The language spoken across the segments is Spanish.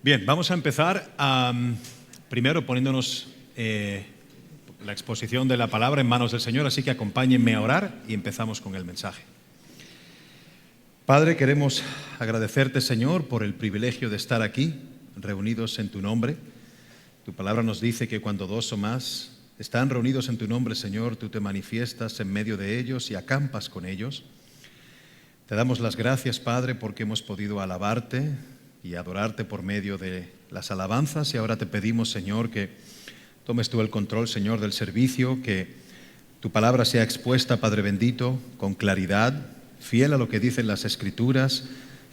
Bien, vamos a empezar primero poniéndonos la exposición de la palabra en manos del Señor, así que acompáñenme a orar y empezamos con el mensaje. Padre, queremos agradecerte, Señor, por el privilegio de estar aquí, reunidos en tu nombre. Tu palabra nos dice que cuando dos o más están reunidos en tu nombre, Señor, tú te manifiestas en medio de ellos y acampas con ellos. Te damos las gracias, Padre, porque hemos podido alabarte y adorarte por medio de las alabanzas, y ahora te pedimos, Señor, que tomes tú el control, Señor, del servicio, que tu palabra sea expuesta, Padre bendito, con claridad, fiel a lo que dicen las Escrituras,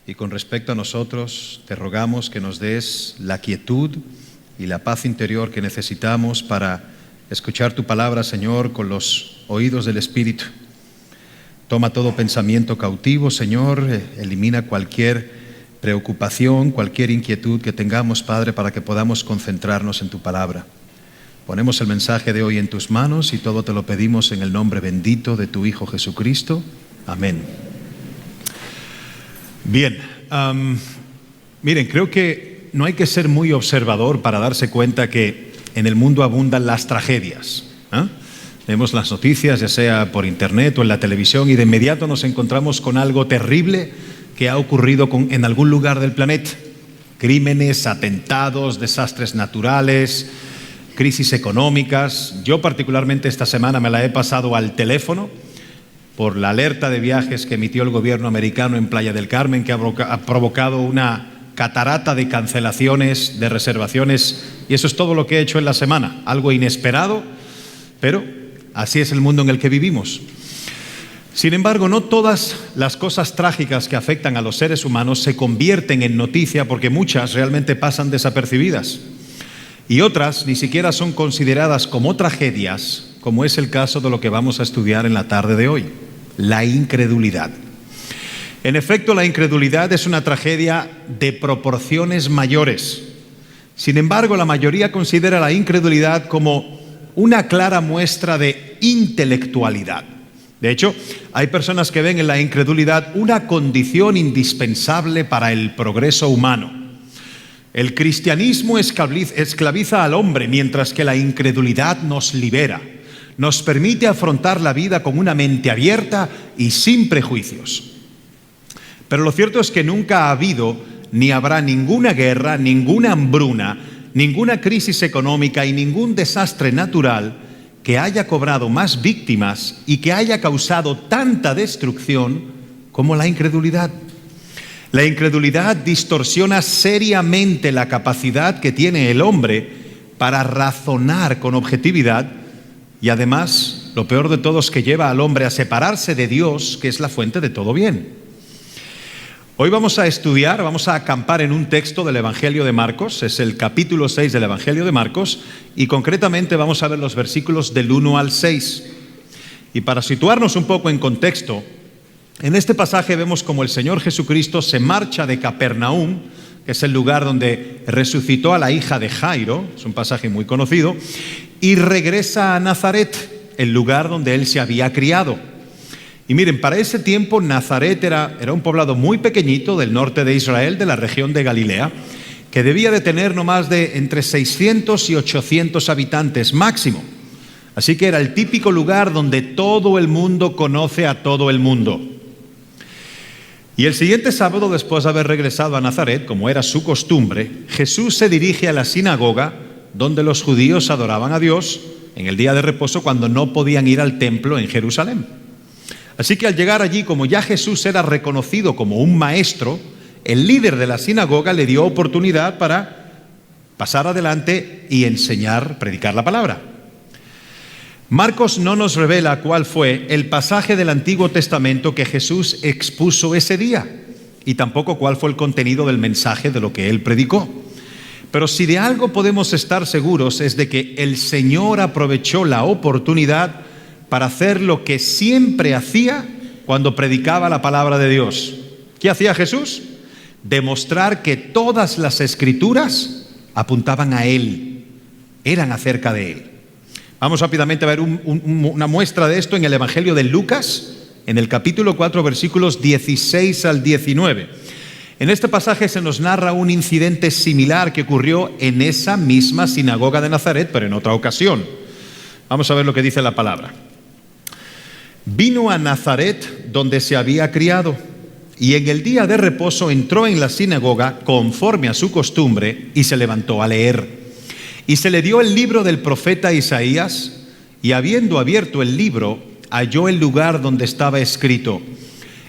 y con respecto a nosotros, te rogamos que nos des la quietud y la paz interior que necesitamos para escuchar tu palabra, Señor, con los oídos del Espíritu. Toma todo pensamiento cautivo, Señor, elimina cualquier preocupación, cualquier inquietud que tengamos, Padre, para que podamos concentrarnos en tu palabra. Ponemos el mensaje de hoy en tus manos y todo te lo pedimos en el nombre bendito de tu Hijo Jesucristo. Amén. Bien, miren, creo que no hay que ser muy observador para darse cuenta que en el mundo abundan las tragedias. Vemos las noticias, ya sea por internet o en la televisión, y de inmediato nos encontramos con algo terrible que ha ocurrido en algún lugar del planeta. Crímenes, atentados, desastres naturales, crisis económicas. Yo particularmente esta semana me la he pasado al teléfono por la alerta de viajes que emitió el gobierno americano en Playa del Carmen, que ha provocado una catarata de cancelaciones, de reservaciones, y eso es todo lo que he hecho en la semana. Algo inesperado, pero así es el mundo en el que vivimos. Sin embargo, no todas las cosas trágicas que afectan a los seres humanos se convierten en noticia, porque muchas realmente pasan desapercibidas y otras ni siquiera son consideradas como tragedias, como es el caso de lo que vamos a estudiar en la tarde de hoy: la incredulidad. En efecto, la incredulidad es una tragedia de proporciones mayores. Sin embargo, la mayoría considera la incredulidad como una clara muestra de intelectualidad. De hecho, hay personas que ven en la incredulidad una condición indispensable para el progreso humano. El cristianismo esclaviza al hombre, mientras que la incredulidad nos libera. Nos permite afrontar la vida con una mente abierta y sin prejuicios. Pero lo cierto es que nunca ha habido ni habrá ninguna guerra, ninguna hambruna, ninguna crisis económica y ningún desastre natural que haya cobrado más víctimas y que haya causado tanta destrucción como la incredulidad. La incredulidad distorsiona seriamente la capacidad que tiene el hombre para razonar con objetividad, y además, lo peor de todo es que lleva al hombre a separarse de Dios, que es la fuente de todo bien. Hoy vamos a acampar en un texto del Evangelio de Marcos, es el capítulo 6 del Evangelio de Marcos, y concretamente vamos a ver los versículos del 1 al 6. Y para situarnos un poco en contexto, en este pasaje vemos como el Señor Jesucristo se marcha de Capernaum, que es el lugar donde resucitó a la hija de Jairo, es un pasaje muy conocido, y regresa a Nazaret, el lugar donde él se había criado. Y miren, para ese tiempo Nazaret era un poblado muy pequeñito del norte de Israel, de la región de Galilea, que debía de tener no más de entre 600 y 800 habitantes máximo. Así que era el típico lugar donde todo el mundo conoce a todo el mundo. Y el siguiente sábado, después de haber regresado a Nazaret, como era su costumbre, Jesús se dirige a la sinagoga donde los judíos adoraban a Dios en el día de reposo, cuando no podían ir al templo en Jerusalén. Así que al llegar allí, como ya Jesús era reconocido como un maestro, el líder de la sinagoga le dio oportunidad para pasar adelante y enseñar, predicar la palabra. Marcos no nos revela cuál fue el pasaje del Antiguo Testamento que Jesús expuso ese día, y tampoco cuál fue el contenido del mensaje de lo que él predicó. Pero si de algo podemos estar seguros es de que el Señor aprovechó la oportunidad para hacer lo que siempre hacía cuando predicaba la palabra de Dios. ¿Qué hacía Jesús? Demostrar que todas las Escrituras apuntaban a Él, eran acerca de Él. Vamos rápidamente a ver una muestra de esto en el Evangelio de Lucas, en el capítulo 4, versículos 16 al 19. En este pasaje se nos narra un incidente similar que ocurrió en esa misma sinagoga de Nazaret, pero en otra ocasión. Vamos a ver lo que dice la palabra. Vino a Nazaret, donde se había criado, y en el día de reposo entró en la sinagoga conforme a su costumbre y se levantó a leer. Y se le dio el libro del profeta Isaías, y habiendo abierto el libro, halló el lugar donde estaba escrito: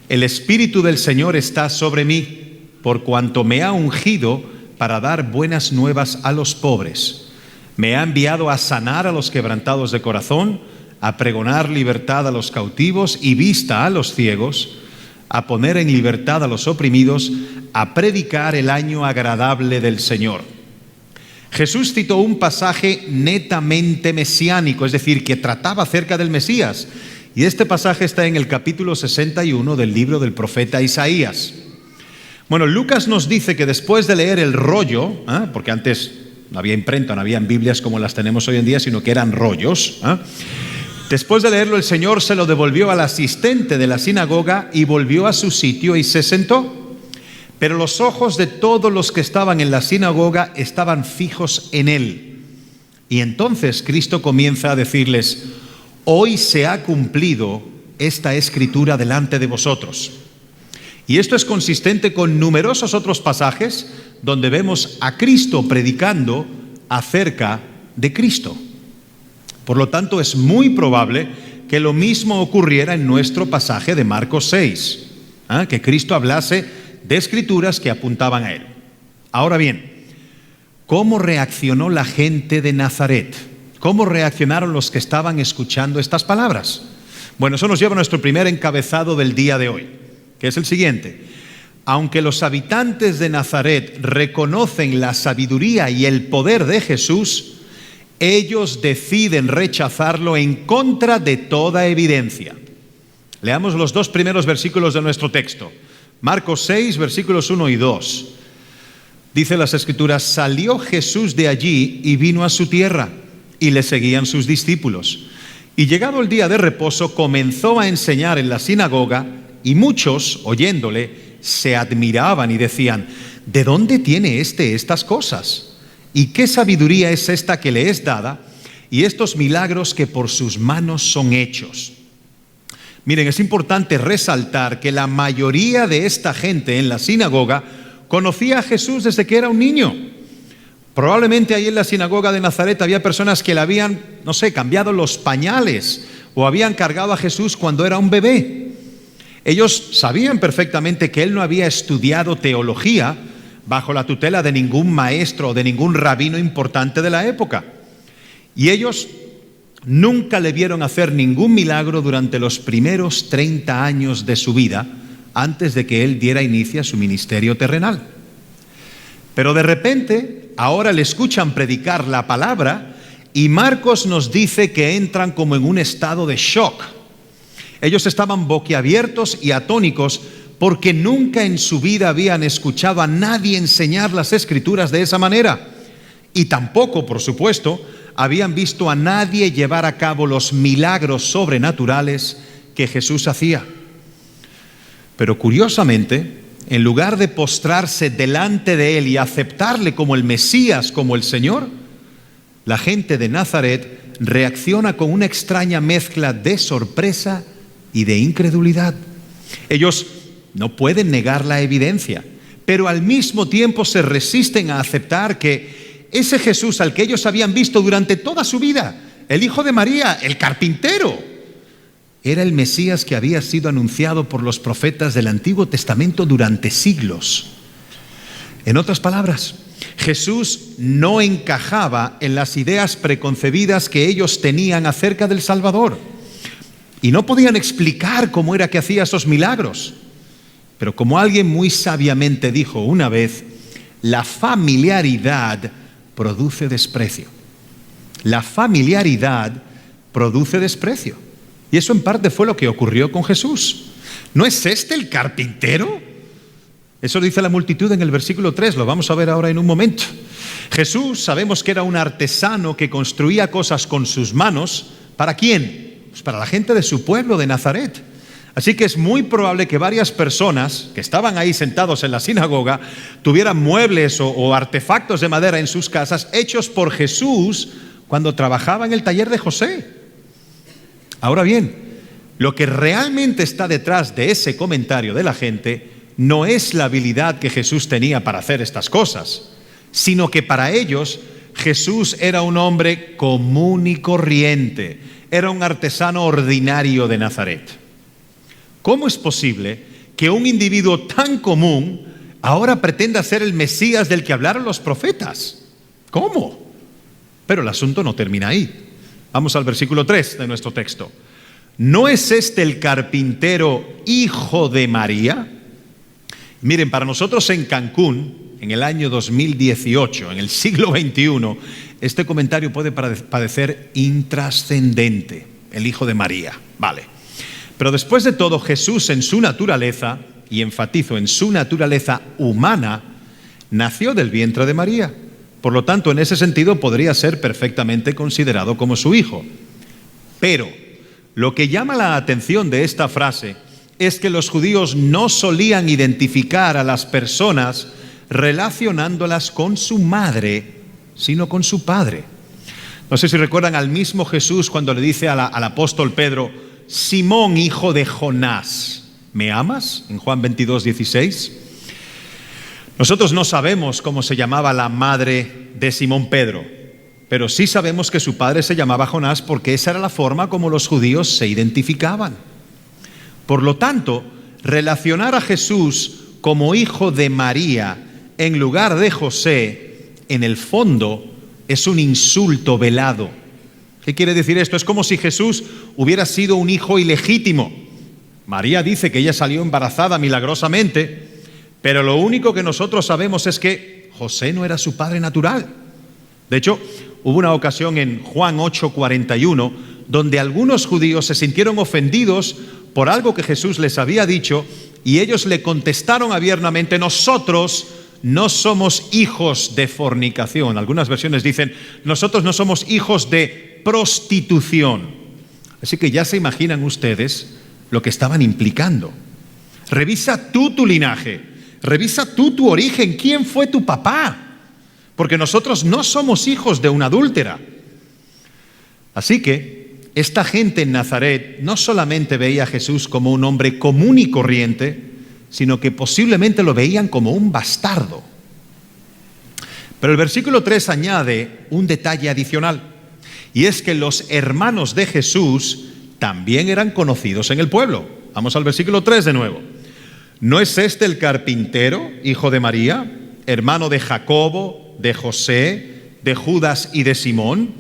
El Espíritu del Señor está sobre mí, por cuanto me ha ungido para dar buenas nuevas a los pobres. Me ha enviado a sanar a los quebrantados de corazón, a pregonar libertad a los cautivos y vista a los ciegos, a poner en libertad a los oprimidos, a predicar el año agradable del Señor. Jesús citó un pasaje netamente mesiánico, es decir, que trataba acerca del Mesías. Y este pasaje está en el capítulo 61 del libro del profeta Isaías. Bueno, Lucas nos dice que después de leer el rollo, porque antes no había imprenta, no habían Biblias como las tenemos hoy en día, sino que eran rollos, después de leerlo, el Señor se lo devolvió al asistente de la sinagoga y volvió a su sitio y se sentó. Pero los ojos de todos los que estaban en la sinagoga estaban fijos en él. Y entonces Cristo comienza a decirles: hoy se ha cumplido esta escritura delante de vosotros. Y esto es consistente con numerosos otros pasajes donde vemos a Cristo predicando acerca de Cristo. Por lo tanto, es muy probable que lo mismo ocurriera en nuestro pasaje de Marcos 6, que Cristo hablase de escrituras que apuntaban a él. Ahora bien, ¿cómo reaccionó la gente de Nazaret? ¿Cómo reaccionaron los que estaban escuchando estas palabras? Bueno, eso nos lleva a nuestro primer encabezado del día de hoy, que es el siguiente: aunque los habitantes de Nazaret reconocen la sabiduría y el poder de Jesús, ellos deciden rechazarlo en contra de toda evidencia. Leamos los dos primeros versículos de nuestro texto. Marcos 6, versículos 1 y 2. Dice las Escrituras: salió Jesús de allí y vino a su tierra, y le seguían sus discípulos. Y llegado el día de reposo, comenzó a enseñar en la sinagoga, y muchos, oyéndole, se admiraban y decían: ¿de dónde tiene estas cosas? ¿Y qué sabiduría es esta que le es dada? Y estos milagros que por sus manos son hechos. Miren, es importante resaltar que la mayoría de esta gente en la sinagoga conocía a Jesús desde que era un niño. Probablemente ahí en la sinagoga de Nazaret había personas que le habían, cambiado los pañales o habían cargado a Jesús cuando era un bebé. Ellos sabían perfectamente que él no había estudiado teología bajo la tutela de ningún maestro o de ningún rabino importante de la época. Y ellos nunca le vieron hacer ningún milagro durante los primeros 30 años de su vida, antes de que él diera inicio a su ministerio terrenal. Pero de repente, ahora le escuchan predicar la palabra y Marcos nos dice que entran como en un estado de shock. Ellos estaban boquiabiertos y atónicos porque nunca en su vida habían escuchado a nadie enseñar las Escrituras de esa manera. Y tampoco, por supuesto, habían visto a nadie llevar a cabo los milagros sobrenaturales que Jesús hacía. Pero curiosamente, en lugar de postrarse delante de él y aceptarle como el Mesías, como el Señor, la gente de Nazaret reacciona con una extraña mezcla de sorpresa y de incredulidad. Ellos no pueden negar la evidencia, pero al mismo tiempo se resisten a aceptar que ese Jesús al que ellos habían visto durante toda su vida, el hijo de María, el carpintero, era el Mesías que había sido anunciado por los profetas del Antiguo Testamento durante siglos. En otras palabras, Jesús no encajaba en las ideas preconcebidas que ellos tenían acerca del Salvador y no podían explicar cómo era que hacía esos milagros. Pero como alguien muy sabiamente dijo una vez, la familiaridad produce desprecio. La familiaridad produce desprecio. Y eso en parte fue lo que ocurrió con Jesús. ¿No es este el carpintero? Eso dice la multitud en el versículo 3, lo vamos a ver ahora en un momento. Jesús, sabemos que era un artesano que construía cosas con sus manos. ¿Para quién? Pues para la gente de su pueblo de Nazaret. Así que es muy probable que varias personas que estaban ahí sentados en la sinagoga tuvieran muebles o artefactos de madera en sus casas hechos por Jesús cuando trabajaba en el taller de José. Ahora bien, lo que realmente está detrás de ese comentario de la gente no es la habilidad que Jesús tenía para hacer estas cosas, sino que para ellos Jesús era un hombre común y corriente, era un artesano ordinario de Nazaret. ¿Cómo es posible que un individuo tan común ahora pretenda ser el Mesías del que hablaron los profetas? ¿Cómo? Pero el asunto no termina ahí. Vamos al versículo 3 de nuestro texto. ¿No es este el carpintero hijo de María? Miren, para nosotros en Cancún, en el año 2018, en el siglo XXI, este comentario puede parecer intrascendente. El hijo de María, vale. Pero después de todo, Jesús en su naturaleza, y enfatizo en su naturaleza humana, nació del vientre de María. Por lo tanto, en ese sentido podría ser perfectamente considerado como su hijo. Pero lo que llama la atención de esta frase es que los judíos no solían identificar a las personas relacionándolas con su madre, sino con su padre. No sé si recuerdan al mismo Jesús cuando le dice al apóstol Pedro: Simón, hijo de Jonás, ¿me amas? En Juan 22:16. Nosotros no sabemos cómo se llamaba la madre de Simón Pedro, pero sí sabemos que su padre se llamaba Jonás porque esa era la forma como los judíos se identificaban. Por lo tanto, relacionar a Jesús como hijo de María en lugar de José, en el fondo, es un insulto velado. ¿Qué quiere decir esto? Es como si Jesús hubiera sido un hijo ilegítimo. María dice que ella salió embarazada milagrosamente, pero lo único que nosotros sabemos es que José no era su padre natural. De hecho, hubo una ocasión en Juan 8:41 donde algunos judíos se sintieron ofendidos por algo que Jesús les había dicho y ellos le contestaron abiertamente: nosotros no somos hijos de fornicación. Algunas versiones dicen: nosotros no somos hijos de prostitución. Así que ya se imaginan ustedes lo que estaban implicando. Revisa tú tu linaje, revisa tú tu origen. ¿Quién fue tu papá? Porque nosotros no somos hijos de una adúltera. Así que esta gente en Nazaret no solamente veía a Jesús como un hombre común y corriente, sino que posiblemente lo veían como un bastardo. Pero el versículo 3 añade un detalle adicional. Y es que los hermanos de Jesús también eran conocidos en el pueblo. Vamos al versículo 3 de nuevo. ¿No es este el carpintero, hijo de María, hermano de Jacobo, de José, de Judas y de Simón?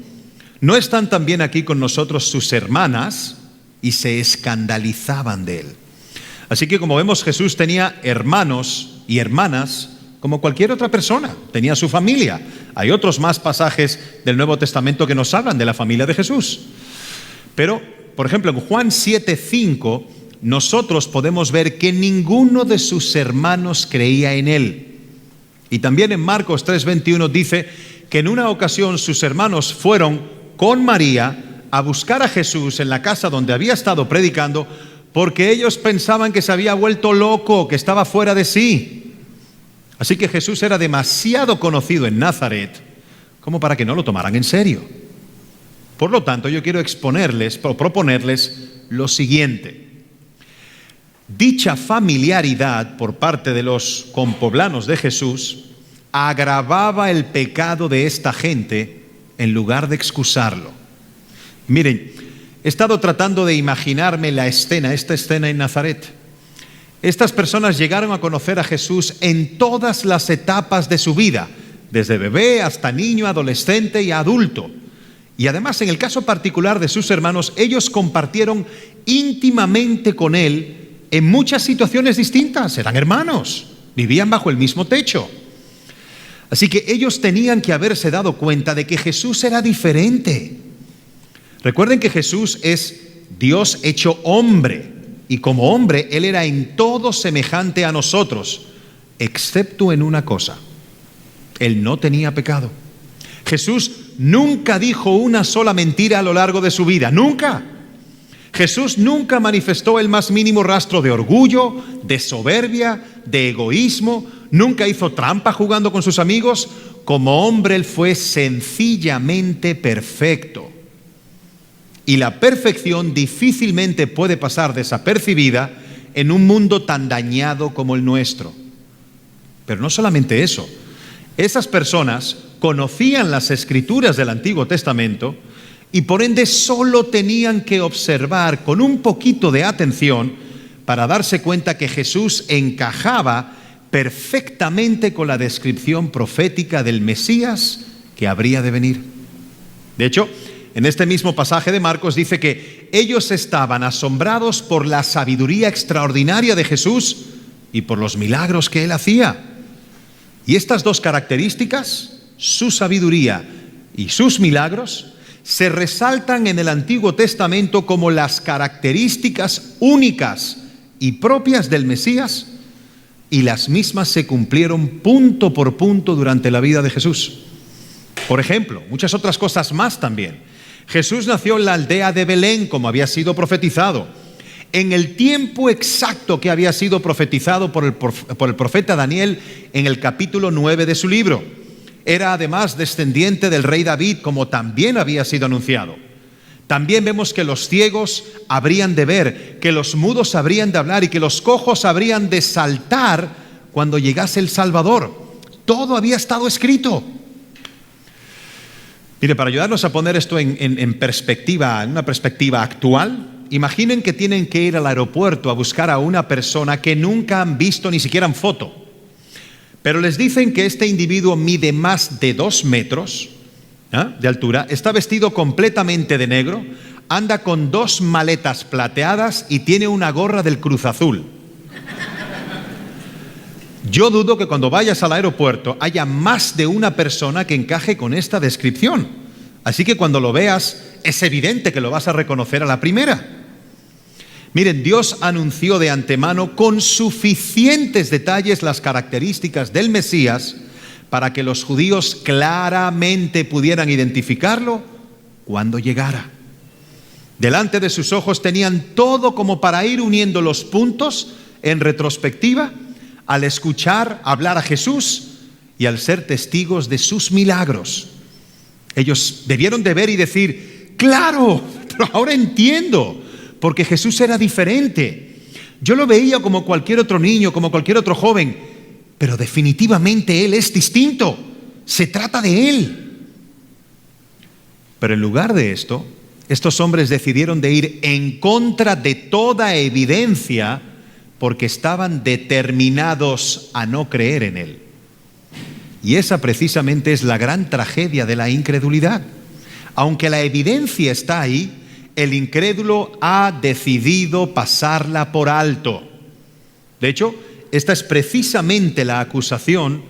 ¿No están también aquí con nosotros sus hermanas? Y se escandalizaban de él. Así que, como vemos, Jesús tenía hermanos y hermanas como cualquier otra persona, tenía su familia. Hay otros más pasajes del Nuevo Testamento que nos hablan de la familia de Jesús. Pero, por ejemplo, en Juan 7:5, nosotros podemos ver que ninguno de sus hermanos creía en él. Y también en Marcos 3:21 dice que en una ocasión sus hermanos fueron con María a buscar a Jesús en la casa donde había estado predicando, porque ellos pensaban que se había vuelto loco, que estaba fuera de sí. Así que Jesús era demasiado conocido en Nazaret como para que no lo tomaran en serio. Por lo tanto, yo quiero proponerles lo siguiente. Dicha familiaridad por parte de los compoblanos de Jesús agravaba el pecado de esta gente en lugar de excusarlo. Miren, he estado tratando de imaginarme esta escena en Nazaret. Estas personas llegaron a conocer a Jesús en todas las etapas de su vida, desde bebé hasta niño, adolescente y adulto. Y además, en el caso particular de sus hermanos, ellos compartieron íntimamente con él en muchas situaciones distintas. Eran hermanos, vivían bajo el mismo techo. Así que ellos tenían que haberse dado cuenta de que Jesús era diferente. Recuerden que Jesús es Dios hecho hombre. Y como hombre, Él era en todo semejante a nosotros, excepto en una cosa: Él no tenía pecado. Jesús nunca dijo una sola mentira a lo largo de su vida, nunca. Jesús nunca manifestó el más mínimo rastro de orgullo, de soberbia, de egoísmo, nunca hizo trampa jugando con sus amigos. Como hombre, Él fue sencillamente perfecto. Y la perfección difícilmente puede pasar desapercibida en un mundo tan dañado como el nuestro. Pero no solamente eso, esas personas conocían las escrituras del Antiguo Testamento y por ende solo tenían que observar con un poquito de atención para darse cuenta que Jesús encajaba perfectamente con la descripción profética del Mesías que habría de venir. De hecho, en este mismo pasaje de Marcos dice que ellos estaban asombrados por la sabiduría extraordinaria de Jesús y por los milagros que Él hacía. Y estas dos características, su sabiduría y sus milagros, se resaltan en el Antiguo Testamento como las características únicas y propias del Mesías, y las mismas se cumplieron punto por punto durante la vida de Jesús. Por ejemplo, muchas otras cosas más también. Jesús nació en la aldea de Belén, como había sido profetizado, en el tiempo exacto que había sido profetizado por el profeta Daniel en el capítulo 9 de su libro. Era además descendiente del rey David, como también había sido anunciado. También vemos que los ciegos habrían de ver, que los mudos habrían de hablar y que los cojos habrían de saltar cuando llegase el Salvador. Todo había estado escrito. Mire, para ayudarnos a poner esto en perspectiva, en una perspectiva actual, imaginen que tienen que ir al aeropuerto a buscar a una persona que nunca han visto ni siquiera en foto. Pero les dicen que este individuo mide más de 2 metros de altura, está vestido completamente de negro, anda con 2 maletas plateadas y tiene una gorra del Cruz Azul. Yo dudo que cuando vayas al aeropuerto haya más de una persona que encaje con esta descripción. Así que cuando lo veas, es evidente que lo vas a reconocer a la primera. Miren, Dios anunció de antemano con suficientes detalles las características del Mesías para que los judíos claramente pudieran identificarlo cuando llegara. Delante de sus ojos tenían todo como para ir uniendo los puntos en retrospectiva al escuchar hablar a Jesús y al ser testigos de sus milagros. Ellos debieron de ver y decir: claro, pero ahora entiendo, porque Jesús era diferente. Yo lo veía como cualquier otro niño, como cualquier otro joven, pero definitivamente Él es distinto. Se trata de Él. Pero en lugar de esto, estos hombres decidieron de ir en contra de toda evidencia porque estaban determinados a no creer en Él. Y esa precisamente es la gran tragedia de la incredulidad. Aunque la evidencia está ahí, el incrédulo ha decidido pasarla por alto. De hecho, esta es precisamente la acusación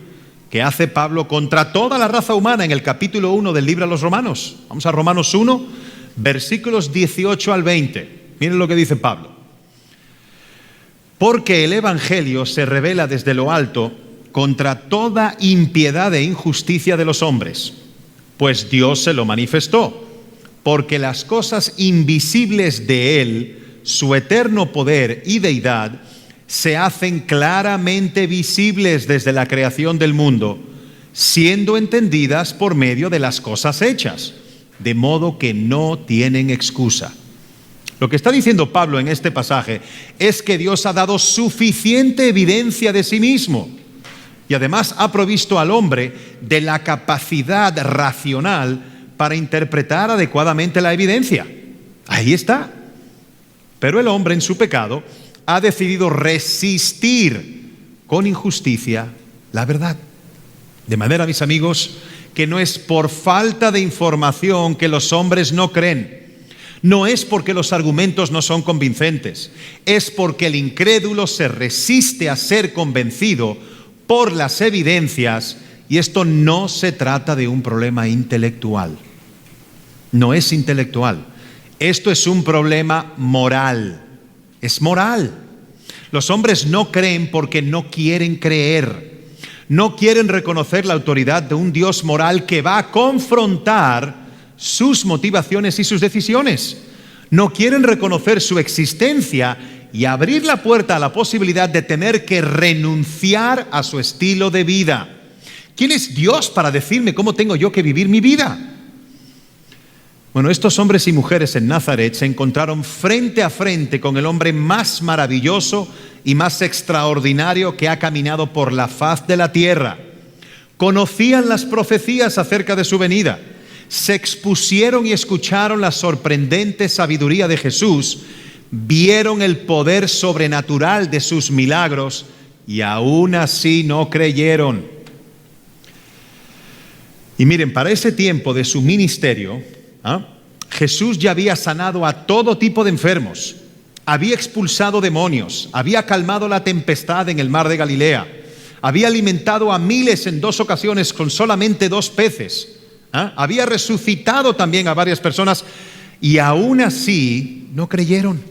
que hace Pablo contra toda la raza humana en el capítulo 1 del libro a los Romanos. Vamos a Romanos 1, versículos 18 al 20. Miren lo que dice Pablo. Porque el Evangelio se revela desde lo alto contra toda impiedad e injusticia de los hombres, pues Dios se lo manifestó, porque las cosas invisibles de Él, su eterno poder y deidad, se hacen claramente visibles desde la creación del mundo, siendo entendidas por medio de las cosas hechas, de modo que no tienen excusa. Lo que está diciendo Pablo en este pasaje es que Dios ha dado suficiente evidencia de sí mismo y además ha provisto al hombre de la capacidad racional para interpretar adecuadamente la evidencia. Ahí está. Pero el hombre en su pecado ha decidido resistir con injusticia la verdad. De manera, mis amigos, que no es por falta de información que los hombres no creen. No es porque los argumentos no son convincentes. Es porque el incrédulo se resiste a ser convencido por las evidencias, y esto no se trata de un problema intelectual. No es intelectual. Esto es un problema moral. Es moral. Los hombres no creen porque no quieren creer. No quieren reconocer la autoridad de un Dios moral que va a confrontar sus motivaciones y sus decisiones. No quieren reconocer su existencia y abrir la puerta a la posibilidad de tener que renunciar a su estilo de vida. ¿Quién es Dios para decirme cómo tengo yo que vivir mi vida? Bueno, estos hombres y mujeres en Nazaret se encontraron frente a frente con el hombre más maravilloso y más extraordinario que ha caminado por la faz de la tierra. Conocían las profecías acerca de su venida, se expusieron y escucharon la sorprendente sabiduría de Jesús, vieron el poder sobrenatural de sus milagros y aún así no creyeron. Y miren, para ese tiempo de su ministerio, Jesús ya había sanado a todo tipo de enfermos, había expulsado demonios, había calmado la tempestad en el mar de Galilea, había alimentado a miles en 2 ocasiones con solamente 2 peces, había resucitado también a varias personas y aún así no creyeron.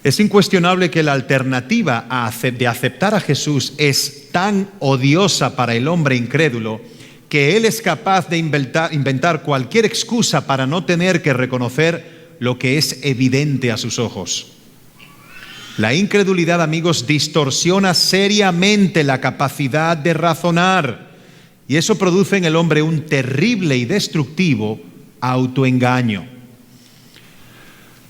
Es incuestionable que la alternativa de aceptar a Jesús es tan odiosa para el hombre incrédulo que él es capaz de inventar cualquier excusa para no tener que reconocer lo que es evidente a sus ojos. La incredulidad, amigos, distorsiona seriamente la capacidad de razonar y eso produce en el hombre un terrible y destructivo autoengaño.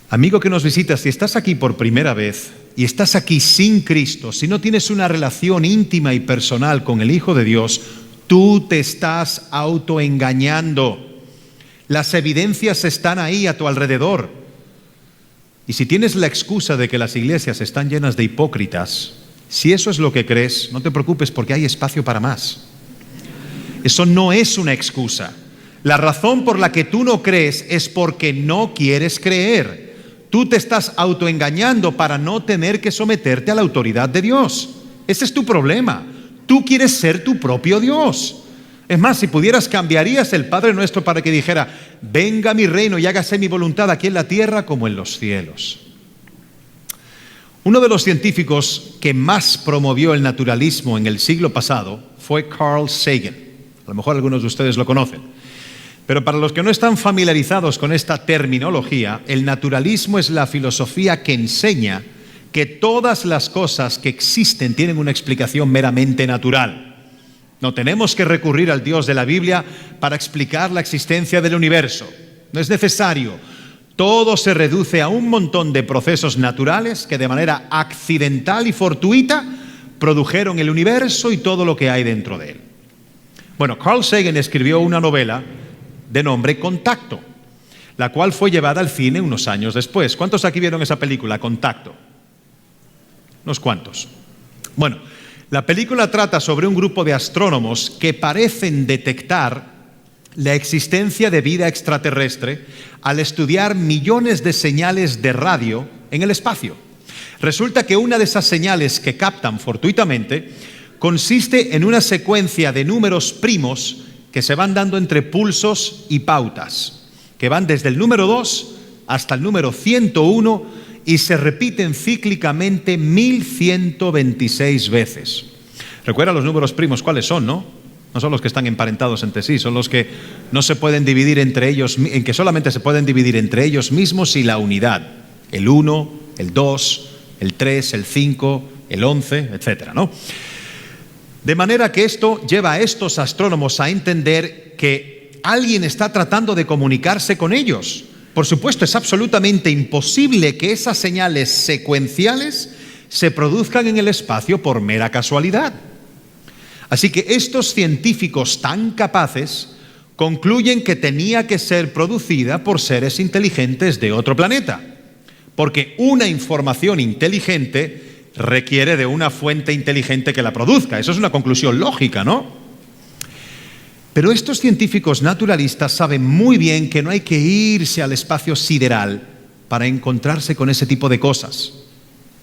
Amigo que nos visitas, si estás aquí por primera vez y estás aquí sin Cristo, si no tienes una relación íntima y personal con el Hijo de Dios, tú te estás autoengañando. Las evidencias están ahí a tu alrededor. Y si tienes la excusa de que las iglesias están llenas de hipócritas, si eso es lo que crees, no te preocupes porque hay espacio para más. Eso no es una excusa. La razón por la que tú no crees es porque no quieres creer. Tú te estás autoengañando para no tener que someterte a la autoridad de Dios. Ese es tu problema. Tú quieres ser tu propio Dios. Es más, si pudieras, cambiarías el Padre Nuestro para que dijera: venga mi reino y hágase mi voluntad aquí en la tierra como en los cielos. Uno de los científicos que más promovió el naturalismo en el siglo pasado fue Carl Sagan. A lo mejor algunos de ustedes lo conocen. Pero para los que no están familiarizados con esta terminología, el naturalismo es la filosofía que enseña que todas las cosas que existen tienen una explicación meramente natural. No tenemos que recurrir al Dios de la Biblia para explicar la existencia del universo. No es necesario. Todo se reduce a un montón de procesos naturales que de manera accidental y fortuita produjeron el universo y todo lo que hay dentro de él. Bueno, Carl Sagan escribió una novela de nombre Contacto, la cual fue llevada al cine unos años después. ¿Cuántos aquí vieron esa película, Contacto? Unos cuantos. Bueno, la película trata sobre un grupo de astrónomos que parecen detectar la existencia de vida extraterrestre al estudiar millones de señales de radio en el espacio. Resulta que una de esas señales que captan fortuitamente consiste en una secuencia de números primos que se van dando entre pulsos y pautas, que van desde el número 2 hasta el número 101 y se repiten cíclicamente 1126 veces. Recuerda los números primos, ¿cuáles son, no? No son los que están emparentados entre sí, son los que no se pueden dividir entre ellos, en que solamente se pueden dividir entre ellos mismos y la unidad. El 1, el 2, el 3, el 5, el 11, etcétera, ¿no? De manera que esto lleva a estos astrónomos a entender que alguien está tratando de comunicarse con ellos. Por supuesto, es absolutamente imposible que esas señales secuenciales se produzcan en el espacio por mera casualidad. Así que estos científicos tan capaces concluyen que tenía que ser producida por seres inteligentes de otro planeta, porque una información inteligente requiere de una fuente inteligente que la produzca. Eso es una conclusión lógica, ¿no? Pero estos científicos naturalistas saben muy bien que no hay que irse al espacio sideral para encontrarse con ese tipo de cosas,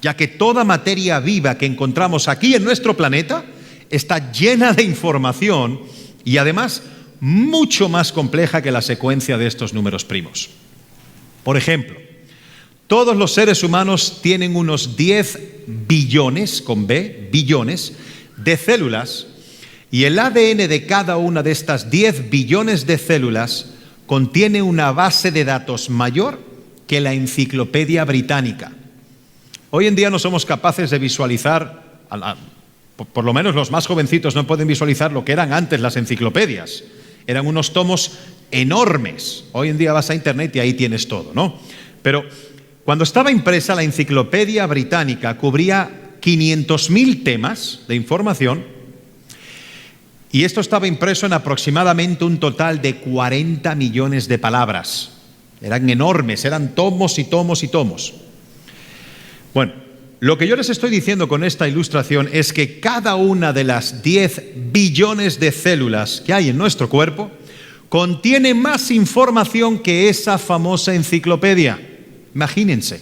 ya que toda materia viva que encontramos aquí en nuestro planeta está llena de información y además mucho más compleja que la secuencia de estos números primos. Por ejemplo, todos los seres humanos tienen unos 10 billones, con B, billones, de células, y el ADN de cada una de estas 10 billones de células contiene una base de datos mayor que la Enciclopedia Británica. Hoy en día no somos capaces de visualizar, por lo menos los más jovencitos no pueden visualizar lo que eran antes las enciclopedias. Eran unos tomos enormes. Hoy en día vas a internet y ahí tienes todo, ¿no? Pero cuando estaba impresa, la Enciclopedia Británica cubría 500.000 temas de información y esto estaba impreso en aproximadamente un total de 40 millones de palabras. Eran enormes, eran tomos y tomos y tomos. Bueno, lo que yo les estoy diciendo con esta ilustración es que cada una de las 10 billones de células que hay en nuestro cuerpo contiene más información que esa famosa enciclopedia. Imagínense.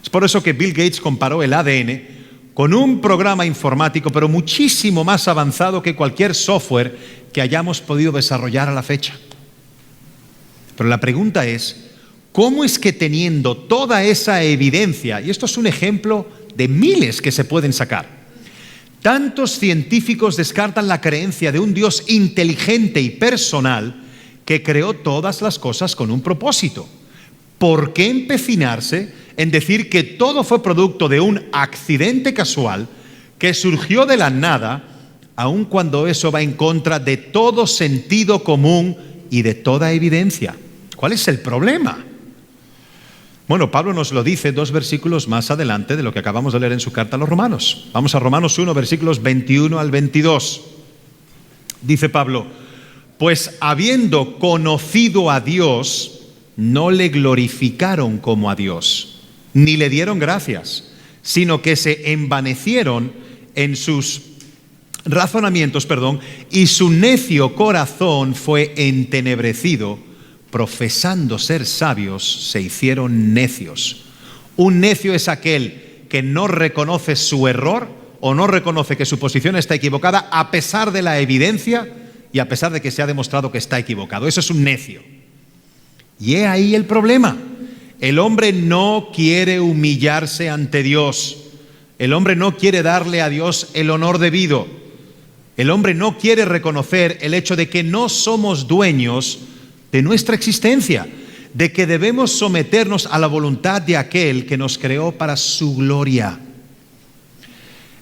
Es por eso que Bill Gates comparó el ADN con un programa informático, pero muchísimo más avanzado que cualquier software que hayamos podido desarrollar a la fecha. Pero la pregunta es, ¿cómo es que teniendo toda esa evidencia, y esto es un ejemplo de miles que se pueden sacar, tantos científicos descartan la creencia de un Dios inteligente y personal que creó todas las cosas con un propósito? ¿Por qué empecinarse en decir que todo fue producto de un accidente casual que surgió de la nada, aun cuando eso va en contra de todo sentido común y de toda evidencia? ¿Cuál es el problema? Bueno, Pablo nos lo dice 2 versículos más adelante de lo que acabamos de leer en su carta a los Romanos. Vamos a Romanos 1, versículos 21 al 22. Dice Pablo: pues habiendo conocido a Dios, no le glorificaron como a Dios, ni le dieron gracias, sino que se envanecieron en sus razonamientos, y su necio corazón fue entenebrecido. Profesando ser sabios, se hicieron necios. Un necio es aquel que no reconoce su error o no reconoce que su posición está equivocada a pesar de la evidencia y a pesar de que se ha demostrado que está equivocado. Eso es un necio. Y he ahí el problema. El hombre no quiere humillarse ante Dios. El hombre no quiere darle a Dios el honor debido. El hombre no quiere reconocer el hecho de que no somos dueños de nuestra existencia, de que debemos someternos a la voluntad de aquel que nos creó para su gloria.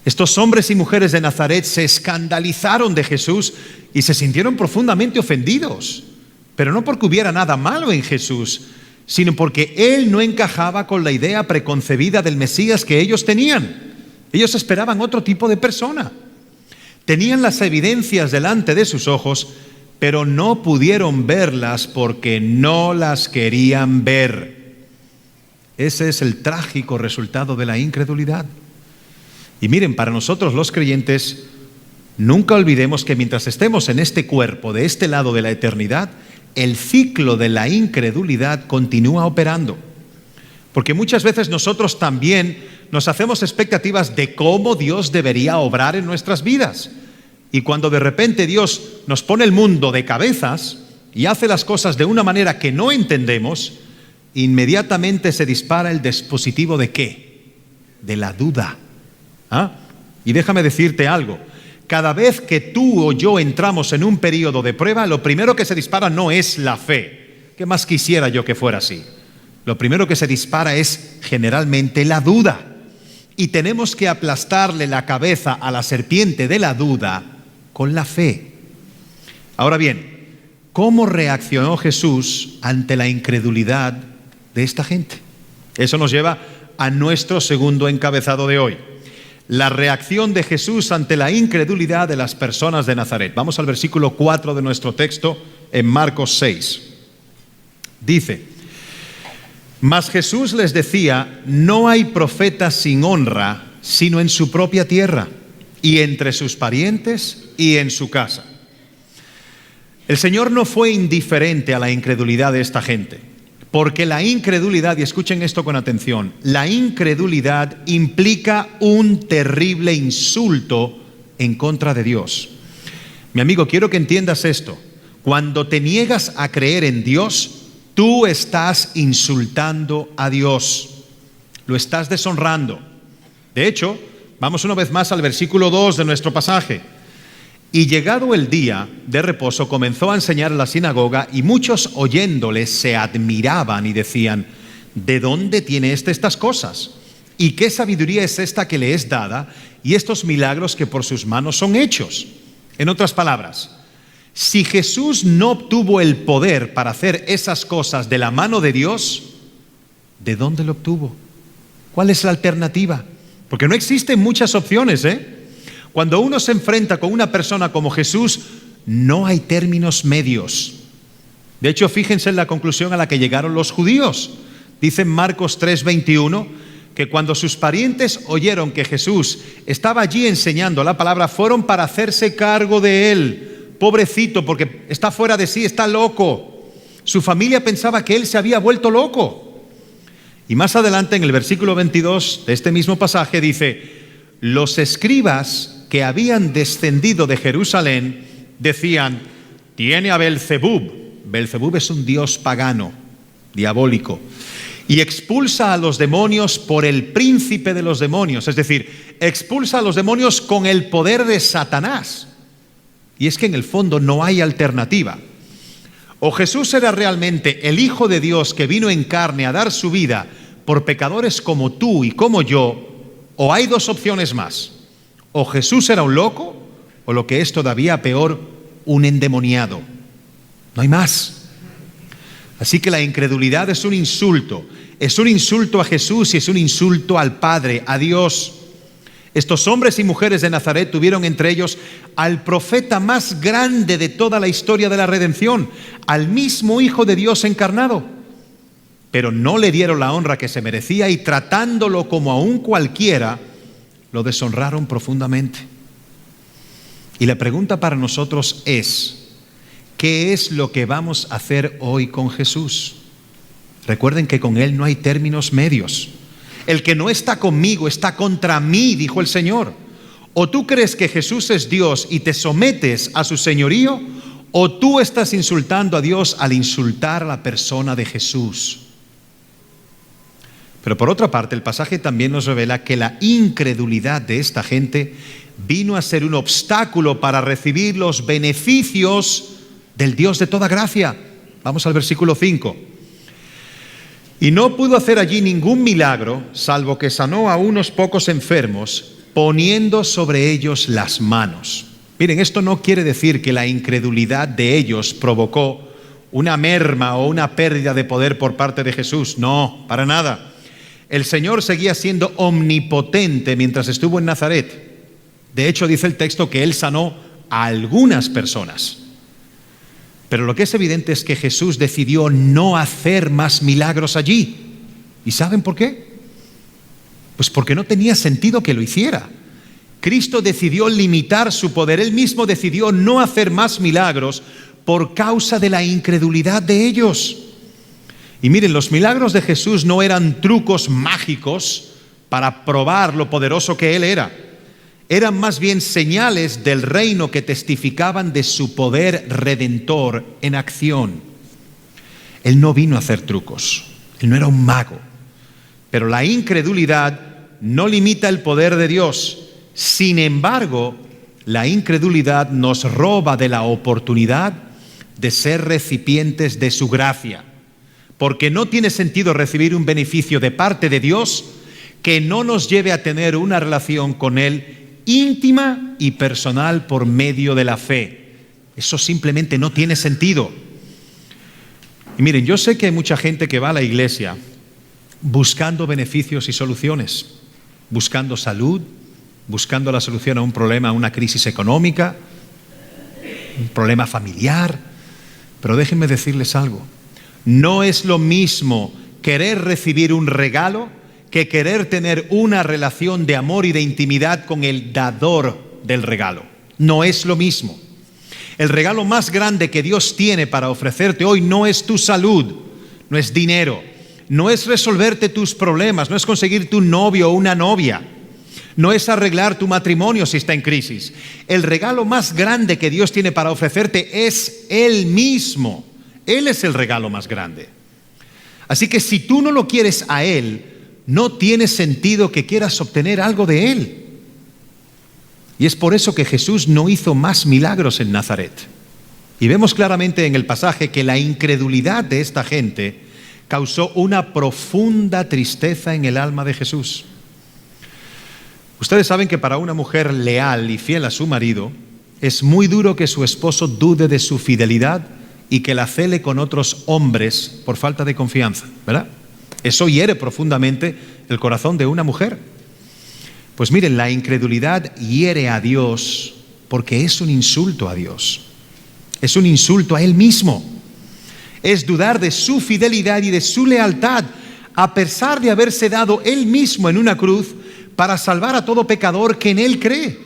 Estos hombres y mujeres de Nazaret se escandalizaron de Jesús y se sintieron profundamente ofendidos, pero no porque hubiera nada malo en Jesús, sino porque Él no encajaba con la idea preconcebida del Mesías que ellos tenían. Ellos esperaban otro tipo de persona. Tenían las evidencias delante de sus ojos, pero no pudieron verlas porque no las querían ver. Ese es el trágico resultado de la incredulidad. Y miren, para nosotros los creyentes, nunca olvidemos que mientras estemos en este cuerpo, de este lado de la eternidad, el ciclo de la incredulidad continúa operando. Porque muchas veces nosotros también nos hacemos expectativas de cómo Dios debería obrar en nuestras vidas. Y cuando de repente Dios nos pone el mundo de cabezas y hace las cosas de una manera que no entendemos, inmediatamente se dispara el dispositivo ¿de qué? De la duda. Y déjame decirte algo. Cada vez que tú o yo entramos en un periodo de prueba, lo primero que se dispara no es la fe. ¿Qué más quisiera yo que fuera así? Lo primero que se dispara es generalmente la duda. Y tenemos que aplastarle la cabeza a la serpiente de la duda con la fe. Ahora bien, ¿cómo reaccionó Jesús ante la incredulidad de esta gente? Eso nos lleva a nuestro segundo encabezado de hoy. La reacción de Jesús ante la incredulidad de las personas de Nazaret. Vamos al versículo 4 de nuestro texto en Marcos 6. Dice: mas Jesús les decía: no hay profeta sin honra, sino en su propia tierra, y entre sus parientes y en su casa. El Señor no fue indiferente a la incredulidad de esta gente, porque la incredulidad, y escuchen esto con atención, la incredulidad implica un terrible insulto en contra de Dios. Mi amigo, quiero que entiendas esto. Cuando te niegas a creer en Dios, tú estás insultando a Dios, lo estás deshonrando. De hecho, vamos una vez más al versículo 2 de nuestro pasaje. Y llegado el día de reposo, comenzó a enseñar en la sinagoga, y muchos oyéndole se admiraban y decían: ¿de dónde tiene estas cosas? ¿Y qué sabiduría es esta que le es dada? Y estos milagros que por sus manos son hechos. En otras palabras, si Jesús no obtuvo el poder para hacer esas cosas de la mano de Dios, ¿de dónde lo obtuvo? ¿Cuál es la alternativa? Porque no existen muchas opciones, Cuando uno se enfrenta con una persona como Jesús, no hay términos medios. De hecho, fíjense en la conclusión a la que llegaron los judíos. Dice en Marcos 3:21 que cuando sus parientes oyeron que Jesús estaba allí enseñando la palabra, fueron para hacerse cargo de él. Pobrecito, porque está fuera de sí, está loco. Su familia pensaba que él se había vuelto loco. Y más adelante, en el versículo 22 de este mismo pasaje, dice: los escribas que habían descendido de Jerusalén decían: tiene a Belzebub. Belzebub es un dios pagano, diabólico, y expulsa a los demonios por el príncipe de los demonios, es decir, expulsa a los demonios con el poder de Satanás. Y es que en el fondo no hay alternativa. O Jesús era realmente el Hijo de Dios que vino en carne a dar su vida por pecadores como tú y como yo, o hay dos opciones más: o Jesús era un loco, o lo que es todavía peor, un endemoniado. No hay más. Así que la incredulidad es un insulto a Jesús y es un insulto al Padre, a Dios. Estos hombres y mujeres de Nazaret tuvieron entre ellos al profeta más grande de toda la historia de la redención, al mismo Hijo de Dios encarnado. Pero no le dieron la honra que se merecía y, tratándolo como a un cualquiera, lo deshonraron profundamente. Y la pregunta para nosotros es: ¿qué es lo que vamos a hacer hoy con Jesús? Recuerden que con Él no hay términos medios. El que no está conmigo está contra mí, dijo el Señor. O tú crees que Jesús es Dios y te sometes a su señorío, o tú estás insultando a Dios al insultar a la persona de Jesús. Pero por otra parte, el pasaje también nos revela que la incredulidad de esta gente vino a ser un obstáculo para recibir los beneficios del Dios de toda gracia. Vamos al versículo 5. Y no pudo hacer allí ningún milagro, salvo que sanó a unos pocos enfermos, poniendo sobre ellos las manos. Miren, esto no quiere decir que la incredulidad de ellos provocó una merma o una pérdida de poder por parte de Jesús. No, para nada. El Señor seguía siendo omnipotente mientras estuvo en Nazaret. De hecho, dice el texto que Él sanó a algunas personas. Pero lo que es evidente es que Jesús decidió no hacer más milagros allí. ¿Y saben por qué? Pues porque no tenía sentido que lo hiciera. Cristo decidió limitar su poder. Él mismo decidió no hacer más milagros por causa de la incredulidad de ellos. Y miren, los milagros de Jesús no eran trucos mágicos para probar lo poderoso que Él era. Eran más bien señales del reino que testificaban de su poder redentor en acción. Él no vino a hacer trucos. Él no era un mago. Pero la incredulidad no limita el poder de Dios. Sin embargo, la incredulidad nos roba de la oportunidad de ser recipientes de su gracia. Porque no tiene sentido recibir un beneficio de parte de Dios que no nos lleve a tener una relación con Él íntima y personal por medio de la fe. Eso simplemente no tiene sentido. Y miren, yo sé que hay mucha gente que va a la iglesia buscando beneficios y soluciones, buscando salud, buscando la solución a un problema, a una crisis económica, un problema familiar. Pero déjenme decirles algo. No es lo mismo querer recibir un regalo que querer tener una relación de amor y de intimidad con el dador del regalo. No es lo mismo. El regalo más grande que Dios tiene para ofrecerte hoy no es tu salud, no es dinero, no es resolverte tus problemas, no es conseguirte un novio o una novia, no es arreglar tu matrimonio si está en crisis. El regalo más grande que Dios tiene para ofrecerte es Él mismo. Él es el regalo más grande. Así que si tú no lo quieres a Él, no tiene sentido que quieras obtener algo de Él. Y es por eso que Jesús no hizo más milagros en Nazaret. Y vemos claramente en el pasaje que la incredulidad de esta gente causó una profunda tristeza en el alma de Jesús. Ustedes saben que para una mujer leal y fiel a su marido, es muy duro que su esposo dude de su fidelidad y que la cele con otros hombres por falta de confianza, ¿verdad? Eso hiere profundamente el corazón de una mujer. Pues miren, la incredulidad hiere a Dios porque es un insulto a Dios. Es un insulto a Él mismo. Es dudar de su fidelidad y de su lealtad, a pesar de haberse dado Él mismo en una cruz para salvar a todo pecador que en Él cree.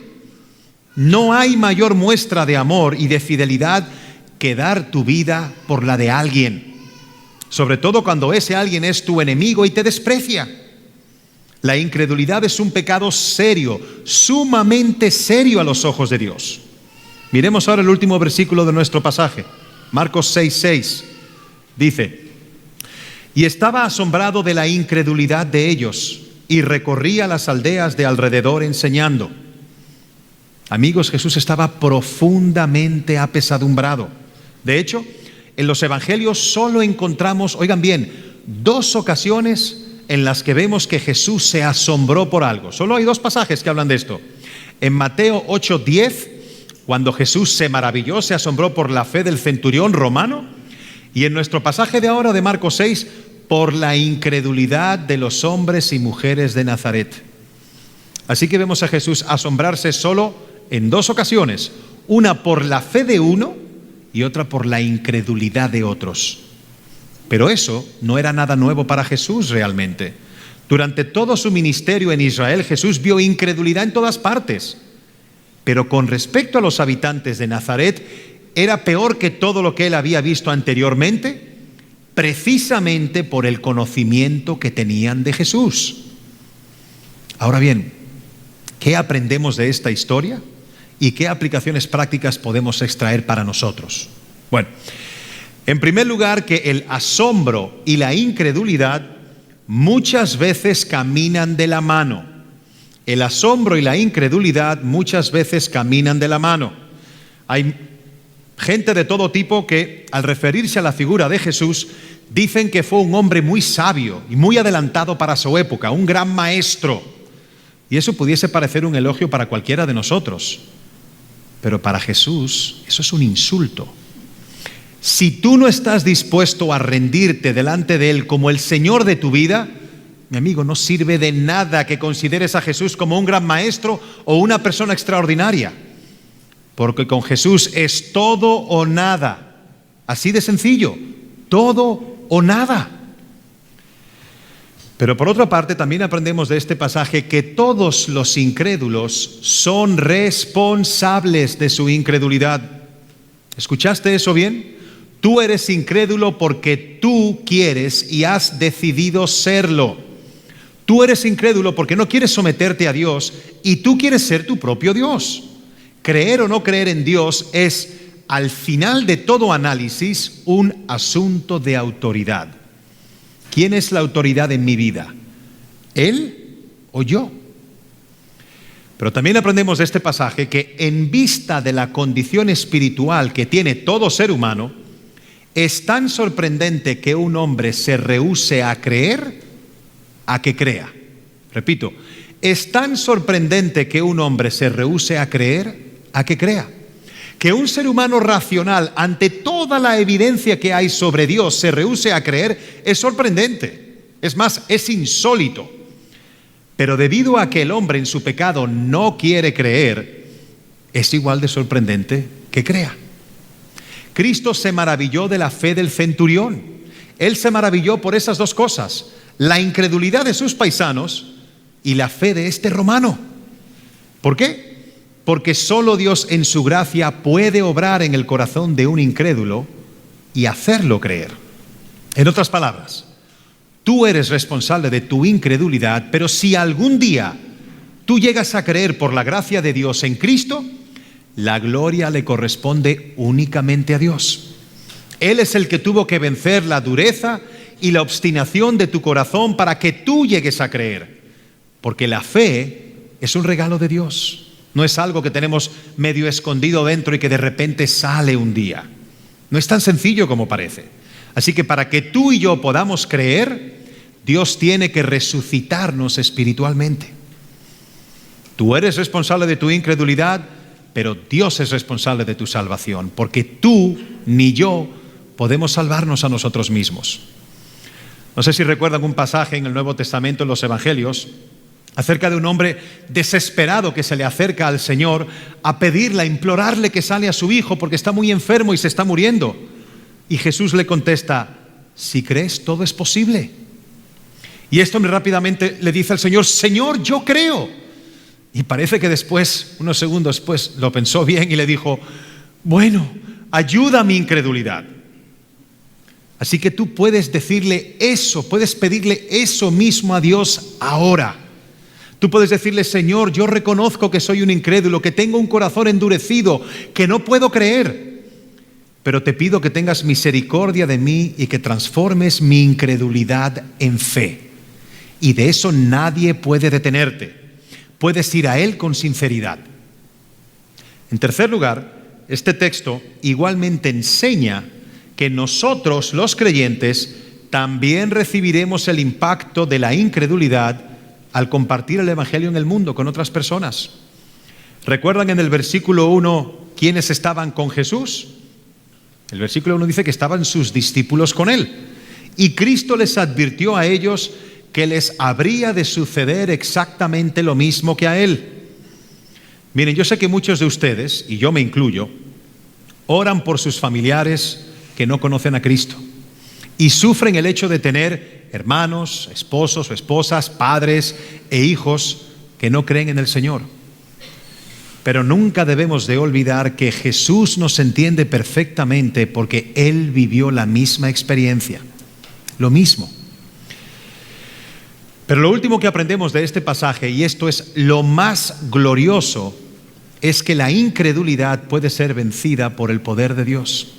No hay mayor muestra de amor y de fidelidad que dar tu vida por la de alguien, sobre todo cuando ese alguien es tu enemigo y te desprecia. La incredulidad es un pecado serio, sumamente serio a los ojos de Dios. Miremos ahora el último versículo de nuestro pasaje, Marcos 6:6. Dice: y estaba asombrado de la incredulidad de ellos, y recorría las aldeas de alrededor enseñando. Amigos, Jesús estaba profundamente apesadumbrado. De hecho, en los evangelios solo encontramos, oigan bien, 2 ocasiones en las que vemos que Jesús se asombró por algo. Solo hay 2 pasajes que hablan de esto. En Mateo 8:10, cuando Jesús se maravilló, se asombró por la fe del centurión romano. Y en nuestro pasaje de ahora de Marcos 6, por la incredulidad de los hombres y mujeres de Nazaret. Así que vemos a Jesús asombrarse solo en 2 ocasiones, una por la fe de uno y otra por la incredulidad de otros. Pero eso no era nada nuevo para Jesús realmente. Durante todo su ministerio en Israel, Jesús vio incredulidad en todas partes. Pero con respecto a los habitantes de Nazaret, era peor que todo lo que él había visto anteriormente, precisamente por el conocimiento que tenían de Jesús. Ahora bien, ¿qué aprendemos de esta historia? ¿Y qué aplicaciones prácticas podemos extraer para nosotros? Bueno, en primer lugar, que el asombro y la incredulidad muchas veces caminan de la mano. El asombro y la incredulidad muchas veces caminan de la mano. Hay gente de todo tipo que, al referirse a la figura de Jesús, dicen que fue un hombre muy sabio y muy adelantado para su época, un gran maestro. Y eso pudiese parecer un elogio para cualquiera de nosotros. Pero para Jesús eso es un insulto. Si tú no estás dispuesto a rendirte delante de Él como el Señor de tu vida, mi amigo, no sirve de nada que consideres a Jesús como un gran maestro o una persona extraordinaria. Porque con Jesús es todo o nada. Así de sencillo, todo o nada. Pero por otra parte, también aprendemos de este pasaje que todos los incrédulos son responsables de su incredulidad. ¿Escuchaste eso bien? Tú eres incrédulo porque tú quieres y has decidido serlo. Tú eres incrédulo porque no quieres someterte a Dios y tú quieres ser tu propio Dios. Creer o no creer en Dios es, al final de todo análisis, un asunto de autoridad. ¿Quién es la autoridad en mi vida? ¿Él o yo? Pero también aprendemos de este pasaje que, en vista de la condición espiritual que tiene todo ser humano, es tan sorprendente que un hombre se rehúse a creer a que crea. Repito, es tan sorprendente que un hombre se rehúse a creer a que crea. Que un ser humano racional, ante toda la evidencia que hay sobre Dios, se rehúse a creer, es sorprendente. Es más, es insólito. Pero debido a que el hombre en su pecado no quiere creer, es igual de sorprendente que crea. Cristo se maravilló de la fe del centurión. Él se maravilló por esas 2 cosas: la incredulidad de sus paisanos y la fe de este romano. ¿Por qué? Porque solo Dios en su gracia puede obrar en el corazón de un incrédulo y hacerlo creer. En otras palabras, tú eres responsable de tu incredulidad, pero si algún día tú llegas a creer por la gracia de Dios en Cristo, la gloria le corresponde únicamente a Dios. Él es el que tuvo que vencer la dureza y la obstinación de tu corazón para que tú llegues a creer, porque la fe es un regalo de Dios. No es algo que tenemos medio escondido dentro y que de repente sale un día. No es tan sencillo como parece. Así que para que tú y yo podamos creer, Dios tiene que resucitarnos espiritualmente. Tú eres responsable de tu incredulidad, pero Dios es responsable de tu salvación, porque tú ni yo podemos salvarnos a nosotros mismos. No sé si recuerdan un pasaje en el Nuevo Testamento, en los Evangelios, acerca de un hombre desesperado que se le acerca al Señor a pedirle, a implorarle que sane a su hijo porque está muy enfermo y se está muriendo. Y Jesús le contesta: si crees, todo es posible. Y este hombre rápidamente le dice al Señor: Señor, yo creo. Y parece que después, unos segundos después, lo pensó bien y le dijo: bueno, ayuda a mi incredulidad. Así que tú puedes decirle eso, puedes pedirle eso mismo a Dios ahora. Tú puedes decirle: Señor, yo reconozco que soy un incrédulo, que tengo un corazón endurecido, que no puedo creer, pero te pido que tengas misericordia de mí y que transformes mi incredulidad en fe. Y de eso nadie puede detenerte. Puedes ir a Él con sinceridad. En tercer lugar, este texto igualmente enseña que nosotros, los creyentes, también recibiremos el impacto de la incredulidad al compartir el Evangelio en el mundo con otras personas. ¿Recuerdan en el versículo 1 quiénes estaban con Jesús? El versículo 1 dice que estaban sus discípulos con Él. Y Cristo les advirtió a ellos que les habría de suceder exactamente lo mismo que a Él. Miren, yo sé que muchos de ustedes, y yo me incluyo, oran por sus familiares que no conocen a Cristo y sufren el hecho de tener hermanos, esposos o esposas, padres e hijos que no creen en el Señor. Pero nunca debemos de olvidar que Jesús nos entiende perfectamente porque Él vivió la misma experiencia, lo mismo. Pero lo último que aprendemos de este pasaje, y esto es lo más glorioso, es que la incredulidad puede ser vencida por el poder de Dios.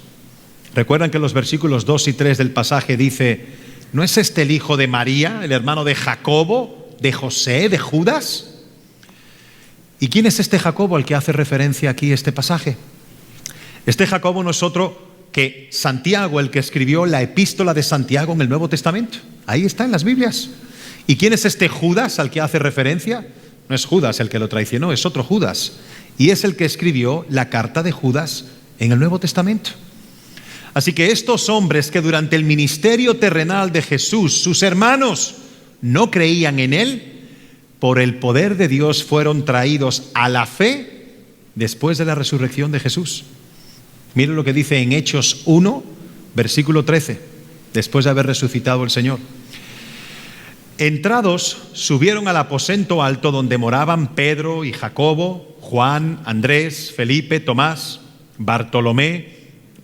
¿Recuerdan que los versículos 2 y 3 del pasaje dice: ¿no es este el hijo de María, el hermano de Jacobo, de José, de Judas? ¿Y quién es este Jacobo al que hace referencia aquí este pasaje? Este Jacobo no es otro que Santiago, el que escribió la epístola de Santiago en el Nuevo Testamento. Ahí está en las Biblias. ¿Y quién es este Judas al que hace referencia? No es Judas el que lo traicionó, es otro Judas. Y es el que escribió la carta de Judas en el Nuevo Testamento. Así que estos hombres que durante el ministerio terrenal de Jesús, sus hermanos, no creían en Él, por el poder de Dios fueron traídos a la fe después de la resurrección de Jesús. Miren lo que dice en Hechos 1, versículo 13, después de haber resucitado el Señor. Entrados, subieron al aposento alto donde moraban Pedro y Jacobo, Juan, Andrés, Felipe, Tomás, Bartolomé,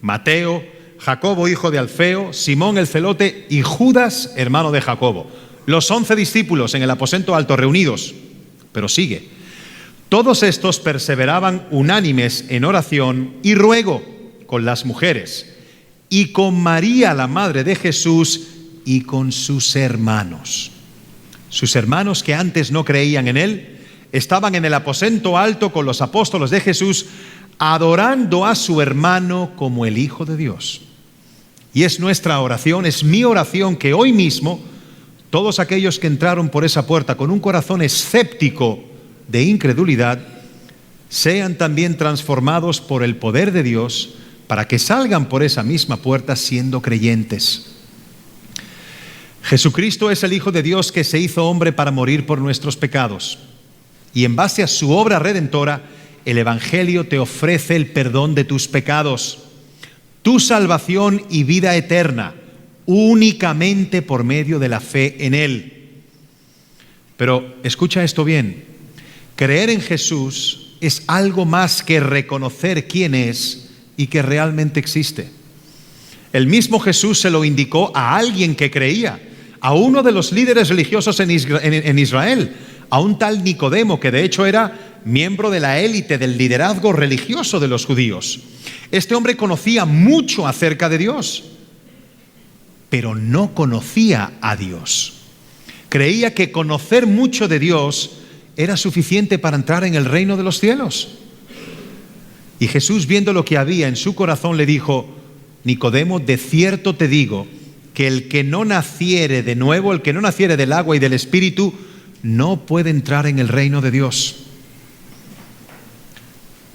Mateo, Jacobo hijo de Alfeo, Simón el celote y Judas hermano de Jacobo. Los 11 discípulos en el aposento alto reunidos. Pero sigue: todos estos perseveraban unánimes en oración y ruego con las mujeres y con María la madre de Jesús y con sus hermanos. Sus hermanos que antes no creían en Él estaban en el aposento alto con los apóstoles de Jesús, adorando a su hermano como el Hijo de Dios. Y es nuestra oración, es mi oración, que hoy mismo todos aquellos que entraron por esa puerta con un corazón escéptico de incredulidad sean también transformados por el poder de Dios para que salgan por esa misma puerta siendo creyentes. Jesucristo es el Hijo de Dios que se hizo hombre para morir por nuestros pecados. Y en base a su obra redentora, el Evangelio te ofrece el perdón de tus pecados, tu salvación y vida eterna, únicamente por medio de la fe en Él. Pero escucha esto bien: creer en Jesús es algo más que reconocer quién es y que realmente existe. El mismo Jesús se lo indicó a alguien que creía, a uno de los líderes religiosos en Israel, a un tal Nicodemo, que de hecho era miembro de la élite del liderazgo religioso de los judíos. Este hombre conocía mucho acerca de Dios, pero no conocía a Dios. Creía que conocer mucho de Dios era suficiente para entrar en el reino de los cielos. Y Jesús, viendo lo que había en su corazón, le dijo: Nicodemo, de cierto te digo que el que no naciere de nuevo, el que no naciere del agua y del Espíritu, no puede entrar en el reino de Dios.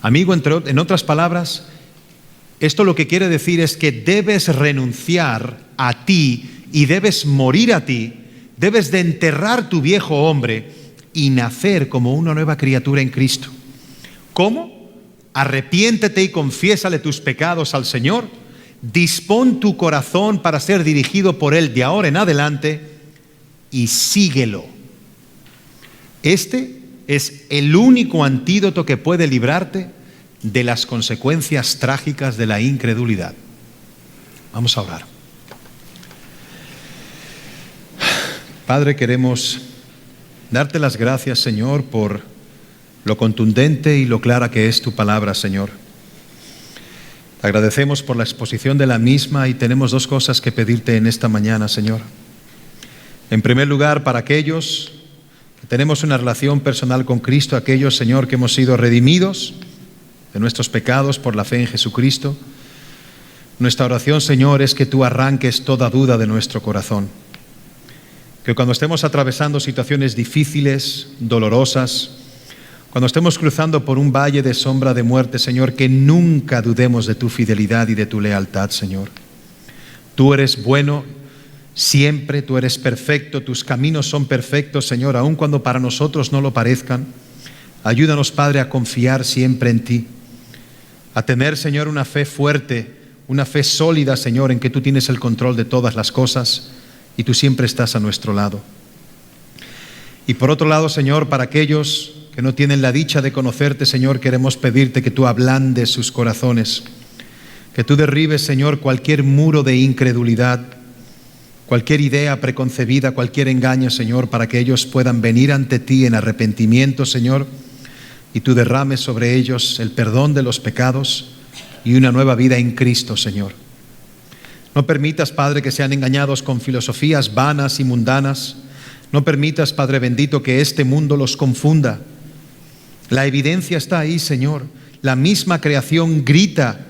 Amigo, en otras palabras, esto lo que quiere decir es que debes renunciar a ti y debes morir a ti, debes de enterrar tu viejo hombre y nacer como una nueva criatura en Cristo. ¿Cómo? Arrepiéntete y confiésale tus pecados al Señor, dispón tu corazón para ser dirigido por Él de ahora en adelante y síguelo. Este es el único antídoto que puede librarte de las consecuencias trágicas de la incredulidad. Vamos a orar. Padre, queremos darte las gracias, Señor, por lo contundente y lo clara que es tu palabra, Señor. Te agradecemos por la exposición de la misma y tenemos dos cosas que pedirte en esta mañana, Señor. En primer lugar, para aquellos que tenemos una relación personal con Cristo, aquellos, Señor, que hemos sido redimidos de nuestros pecados por la fe en Jesucristo, nuestra oración, Señor, es que tú arranques toda duda de nuestro corazón. Que cuando estemos atravesando situaciones difíciles, dolorosas, cuando estemos cruzando por un valle de sombra de muerte, Señor, que nunca dudemos de tu fidelidad y de tu lealtad, Señor. Tú eres bueno siempre, tú eres perfecto, tus caminos son perfectos, Señor, aun cuando para nosotros no lo parezcan. Ayúdanos, Padre, a confiar siempre en ti, a tener, Señor, una fe fuerte, una fe sólida, Señor, en que tú tienes el control de todas las cosas y tú siempre estás a nuestro lado. Y por otro lado, Señor, para aquellos que no tienen la dicha de conocerte, Señor, queremos pedirte que tú ablandes sus corazones, que tú derribes, Señor, cualquier muro de incredulidad, cualquier idea preconcebida, cualquier engaño, Señor, para que ellos puedan venir ante ti en arrepentimiento, Señor, y tú derrames sobre ellos el perdón de los pecados y una nueva vida en Cristo, Señor. No permitas, Padre, que sean engañados con filosofías vanas y mundanas. No permitas, Padre bendito, que este mundo los confunda. La evidencia está ahí, Señor. La misma creación grita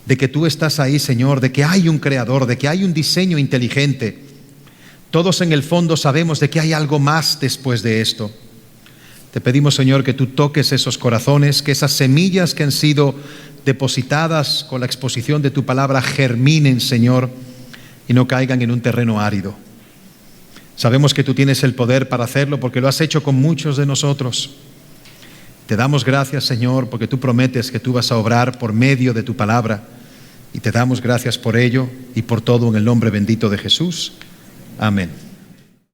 de que tú estás ahí, Señor, de que hay un creador, de que hay un diseño inteligente. Todos en el fondo sabemos de que hay algo más después de esto. Te pedimos, Señor, que tú toques esos corazones, que esas semillas que han sido depositadas con la exposición de tu palabra germinen, Señor, y no caigan en un terreno árido. Sabemos que tú tienes el poder para hacerlo porque lo has hecho con muchos de nosotros. Te damos gracias, Señor, porque tú prometes que tú vas a obrar por medio de tu palabra y te damos gracias por ello y por todo en el nombre bendito de Jesús. Amén.